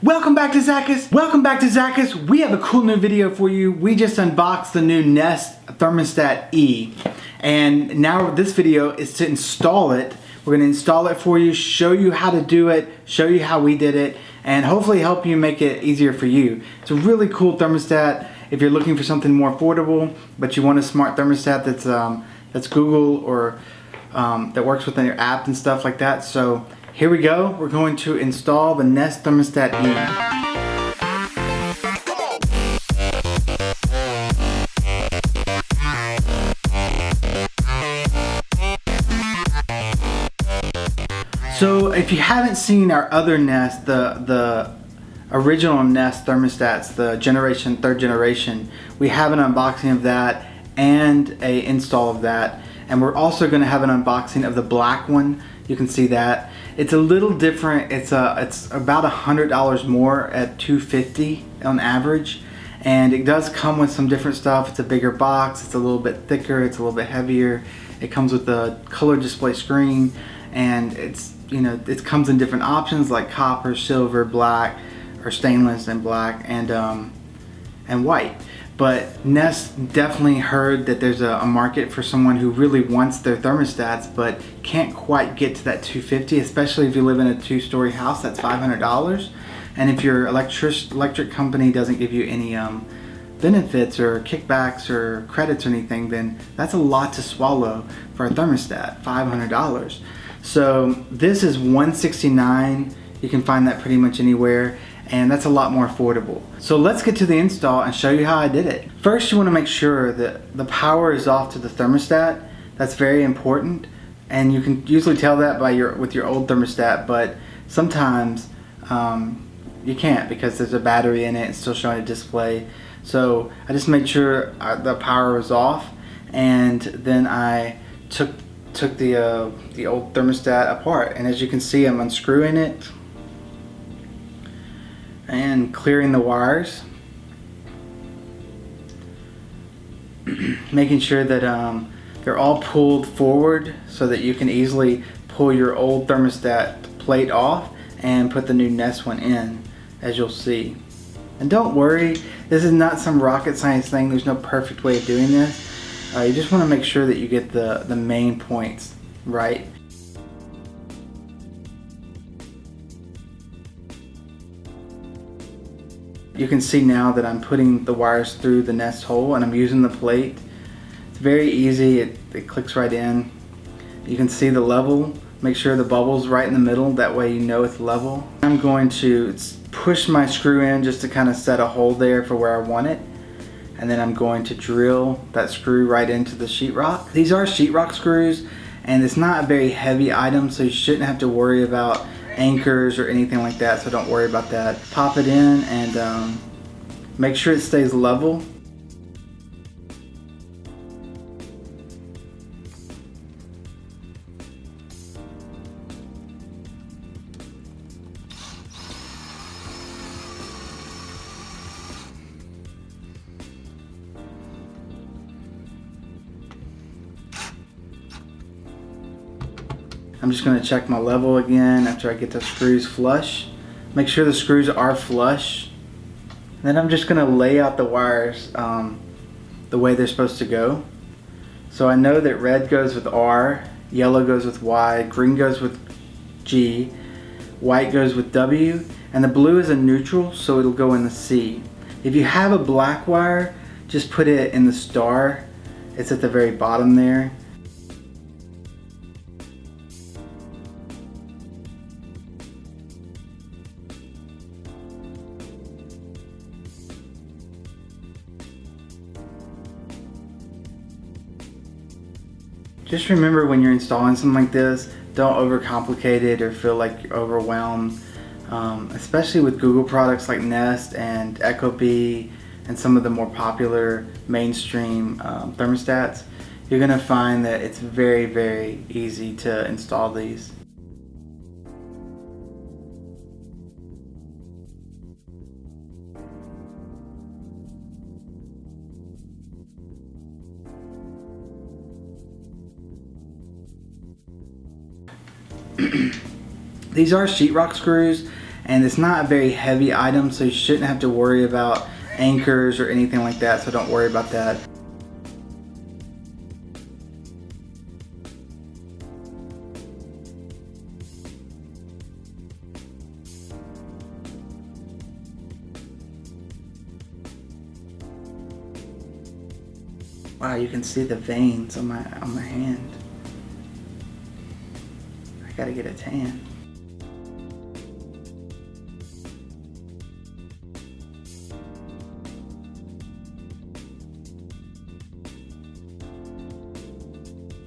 Welcome back to Zackus. Welcome back to Zackus. We have a cool new video for you. We just unboxed the new Nest Thermostat E. And now this video is to install it. We're going to install it for you, show you how to do it, show you how we did it, and hopefully help you make it easier for you. It's a really cool thermostat if you're looking for something more affordable, but you want a smart thermostat that's Google or that works within your app and stuff like that. So here we go. We're going to install the Nest Thermostat E. So if you haven't seen our other Nest, the original Nest thermostats, the third generation, we have an unboxing of that and a install of that. And we're also going to have an unboxing of the black one. You can see that. It's a little different. It's about $100 more at $250 on average. And it does come with some different stuff. It's a bigger box. It's a little bit thicker. It's a little bit heavier. It comes with a color display screen. And it comes in different options like copper, silver, black, or stainless and black, and white. But Nest definitely heard that there's a market for someone who really wants their thermostats but can't quite get to that $250, especially if you live in a two-story house. That's $500. And if your electric company doesn't give you any benefits or kickbacks or credits or anything, then that's a lot to swallow for a thermostat, $500. So this is $169. You can find that pretty much anywhere, and that's a lot more affordable. So let's get to the install and show you how I did it. First, you want to make sure that the power is off to the thermostat. That's very important, and you can usually tell that with your old thermostat, but sometimes you can't because there's a battery in it. It's still showing a display. So I just made sure the power was off, and then I took the old thermostat apart, and as you can see, I'm unscrewing it and clearing the wires, making sure that they're all pulled forward so that you can easily pull your old thermostat plate off and put the new Nest one in, as you'll see. And don't worry, this is not some rocket science thing. There's no perfect way of doing this. You just want to make sure that you get the main points right. You can see now that I'm putting the wires through the Nest hole and I'm using the plate. It's very easy, it clicks right in. You can see the level. Make sure the bubble's right in the middle, that way you know it's level. I'm going to push my screw in just to kind of set a hole there for where I want it. And then I'm going to drill that screw right into the sheetrock. These are sheetrock screws, and it's not a very heavy item, so you shouldn't have to worry about anchors or anything like that, so don't worry about that. Pop it in and make sure it stays level. I'm just going to check my level again after I get the screws flush. Make sure the screws are flush. And then I'm just going to lay out the wires the way they're supposed to go. So I know that red goes with R, yellow goes with Y, green goes with G, white goes with W, and the blue is a neutral, so it'll go in the C. If you have a black wire, just put it in the star. It's at the very bottom there. Just remember, when you're installing something like this, don't overcomplicate it or feel like you're overwhelmed. Especially with Google products like Nest and Ecobee and some of the more popular mainstream thermostats, you're going to find that it's very, very easy to install these. These are sheetrock screws, and it's not a very heavy item, so you shouldn't have to worry about anchors or anything like that, so don't worry about that. Wow, you can see the veins on my hand. I gotta get a tan.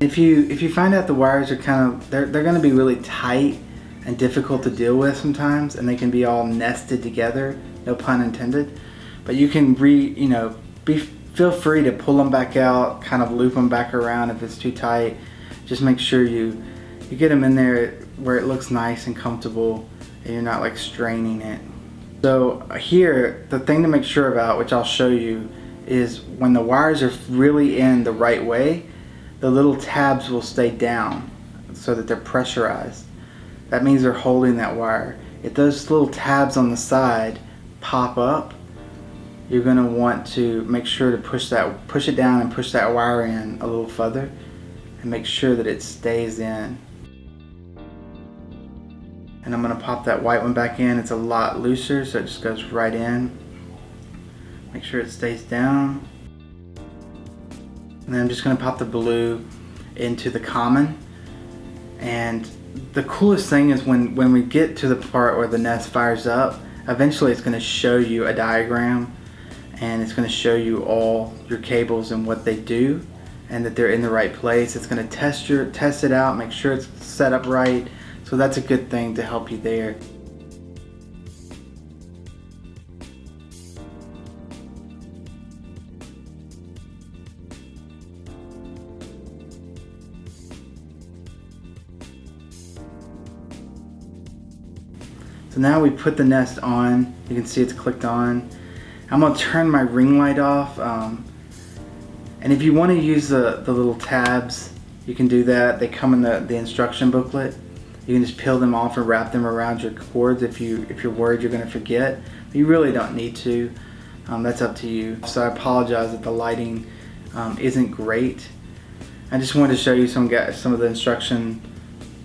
If you find out the wires are kind of they're going to be really tight and difficult to deal with sometimes, and they can be all nested together, no pun intended, but you can feel free to pull them back out, kind of loop them back around if it's too tight. Just make sure you get them in there where it looks nice and comfortable and you're not like straining it. So here, the thing to make sure about, which I'll show you, is when the wires are really in the right way, the little tabs will stay down so that they're pressurized. That means they're holding that wire. If those little tabs on the side pop up, you're going to want to make sure to push it down and push that wire in a little further and make sure that it stays in. And I'm going to pop that white one back in. It's a lot looser, so it just goes right in. Make sure it stays down. And then I'm just going to pop the blue into the common. And the coolest thing is when we get to the part where the nest fires up, eventually it's going to show you a diagram, and it's going to show you all your cables and what they do and that they're in the right place. It's going to test it out, make sure it's set up right. So that's a good thing to help you there. So now we put the nest on. You can see it's clicked on. I'm going to turn my ring light off. And if you want to use the little tabs, you can do that. They come in the instruction booklet. You can just peel them off and wrap them around your cords if you're worried you're going to forget. But you really don't need to. That's up to you. So I apologize if the lighting isn't great. I just wanted to show you some of the instruction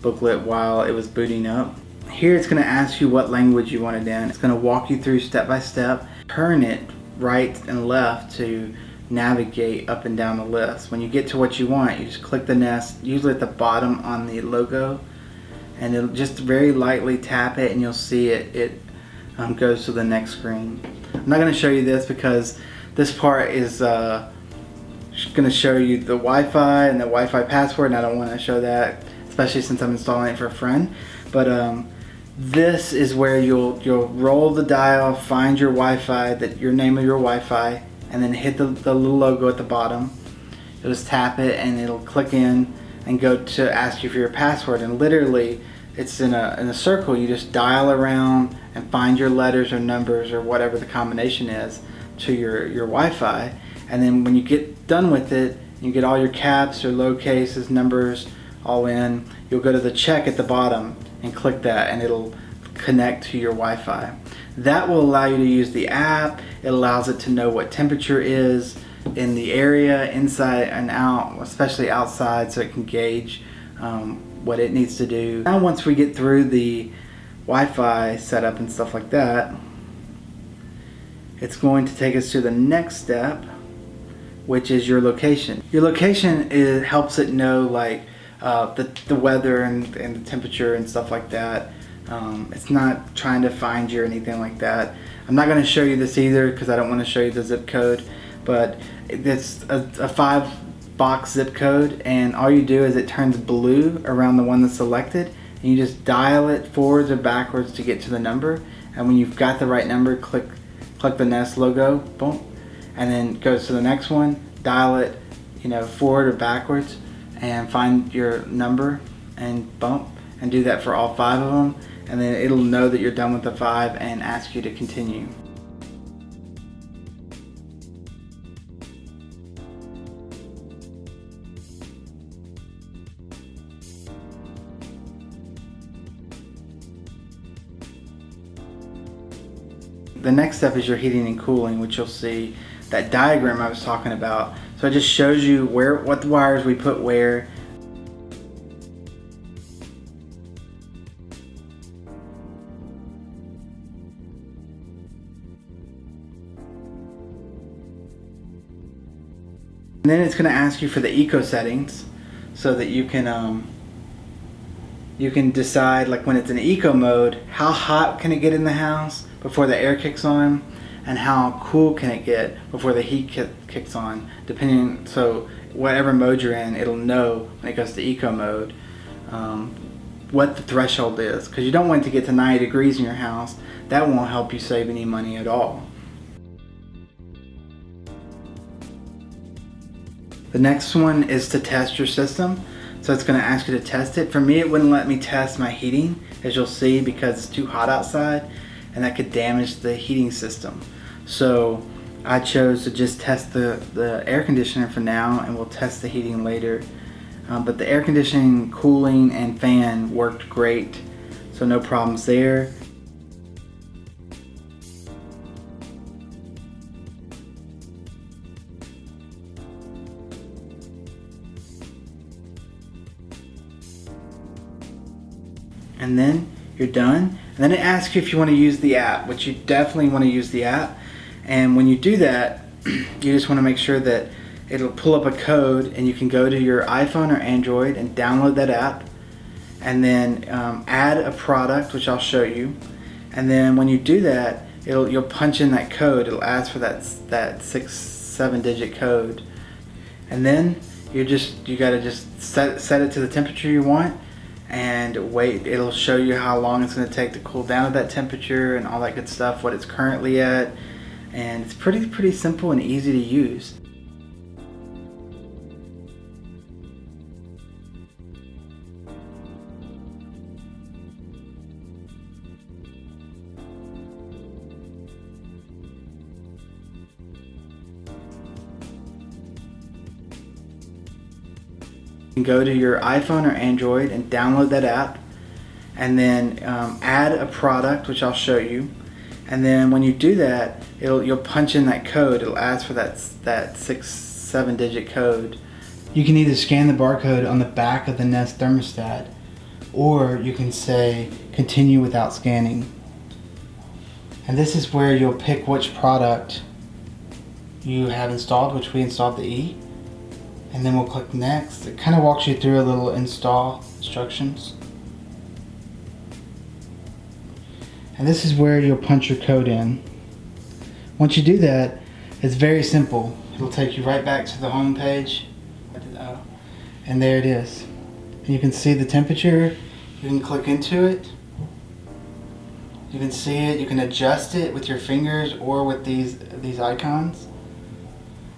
booklet while it was booting up. Here it's going to ask you what language you want it in. It's going to walk you through step by step. Turn it right and left to navigate up and down the list. When you get to what you want, you just click the nest, usually at the bottom on the logo, and it'll just very lightly tap it and you'll see it goes to the next screen. I'm not going to show you this because this part is going to show you the Wi-Fi and the Wi-Fi password, and I don't want to show that, especially since I'm installing it for a friend. But this is where you'll roll the dial, find your Wi-Fi, your name of your Wi-Fi, and then hit the little logo at the bottom. You'll just tap it and it'll click in and go to ask you for your password. And literally, it's in a circle. You just dial around and find your letters or numbers or whatever the combination is to your Wi-Fi. And then when you get done with it, you get all your caps or lowercases, numbers all in. You'll go to the check at the bottom and click that, and it'll connect to your Wi-Fi. That will allow you to use the app. It allows it to know what temperature is in the area, inside and out, especially outside, so it can gauge what it needs to do. Now once we get through the Wi-Fi setup and stuff like that, it's going to take us to the next step, which is your location. Your location helps it know like the weather and the temperature and stuff like that. It's not trying to find you or anything like that. I'm not going to show you this either because I don't want to show you the zip code, but it's a 5-box zip code, and all you do is it turns blue around the one that's selected, and you just dial it forwards or backwards to get to the number. And when you've got the right number, click the Nest logo, boom, and then goes to the next one, dial it forward or backwards and find your number and bump, and do that for all 5 of them, and then it'll know that you're done with the 5 and ask you to continue. the next step is your heating and cooling, which you'll see that diagram I was talking about. So it just shows you what the wires we put where. And then it's going to ask you for the eco settings so that you can decide, like when it's in eco mode, how hot can it get in the house before the air kicks on, and how cool can it get before the heat kicks on, depending. So whatever mode you're in, it'll know when it goes to eco mode what the threshold is, because you don't want it to get to 90 degrees in your house. That won't help you save any money at all. The next one is to test your system. So it's going to ask you to test it. For me, it wouldn't let me test my heating, as you'll see, because it's too hot outside and that could damage the heating system. So I chose to just test the air conditioner for now, and we'll test the heating later. But the air conditioning, cooling, and fan worked great, so no problems there. And then you're done. And then it asks you if you want to use the app, which you definitely want to use the app. And when you do that, you just want to make sure that it'll pull up a code, and you can go to your iPhone or Android and download that app, and then add a product, which I'll show you. And then when you do that, you'll punch in that code. It'll ask for that 6-7 digit code, and then you gotta just set it to the temperature you want and wait. It'll show you how long it's going to take to cool down at that temperature and all that good stuff, what it's currently at, and it's pretty simple and easy to use. You can go to your iPhone or Android and download that app, and then add a product, which I'll show you. And then when you do that, you'll punch in that code. It'll ask for that 6-7 digit code. You can either scan the barcode on the back of the Nest thermostat, or you can say continue without scanning. And this is where you'll pick which product you have installed, which we installed the E. And then we'll click next. It kind of walks you through a little install instructions. And this is where you'll punch your code in. Once you do that, it's very simple. It'll take you right back to the home page. And there it is. And you can see the temperature. You can click into it. You can see it. You can adjust it with your fingers or with these icons.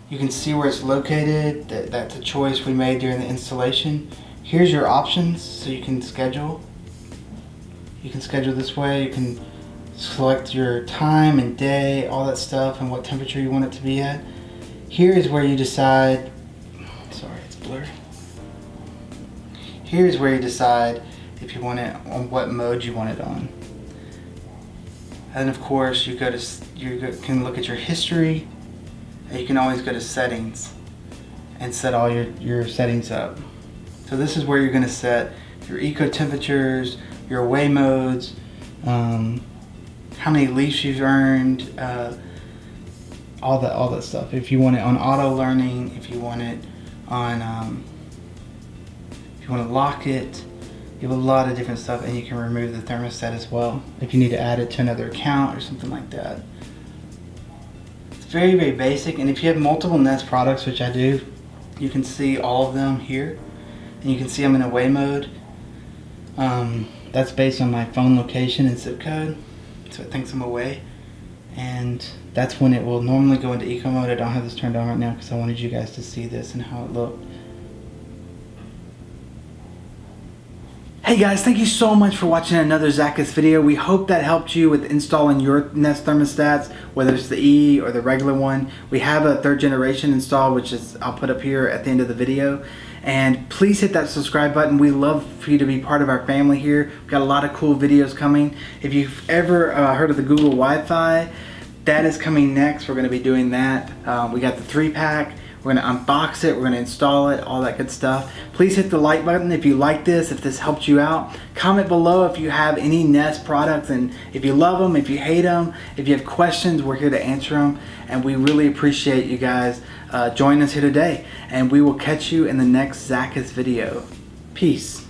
You can see where it's located. That's a choice we made during the installation. Here's your options, so you can schedule. You can schedule this way. You can select your time and day, all that stuff, and what temperature you want it to be at. Here is where you decide, sorry, it's blurry. Here's where you decide if you want it on what mode you want it on. And of course, you can look at your history. You can always go to settings and set all your settings up. So this is where you're going to set your eco temperatures, your away modes, how many leaves you've earned, all that stuff. If you want it on auto learning, if you want it on, if you want to lock it, you have a lot of different stuff, and you can remove the thermostat as well if you need to add it to another account or something like that. Very, very basic, and if you have multiple Nest products, which I do, you can see all of them here, and you can see them in away mode. That's based on my phone location and zip code, so it thinks I'm away, and that's when it will normally go into eco mode. I don't have this turned on right now because I wanted you guys to see this and how it looked. Hey guys, thank you so much for watching another Zackus video. We hope that helped you with installing your Nest thermostats, whether it's the E or the regular one. We have a 3rd generation install, which is I'll put up here at the end of the video. And please hit that subscribe button. We love for you to be part of our family here. We've got a lot of cool videos coming. If you've ever heard of the Google Wi-Fi, that is coming next. We're going to be doing that. We got the 3-pack. We're going to unbox it. We're going to install it, all that good stuff. Please hit the like button if you like this, if this helped you out. Comment below if you have any Nest products, and if you love them, if you hate them, if you have questions, we're here to answer them. And we really appreciate you guys joining us here today. And we will catch you in the next Zackus video. Peace.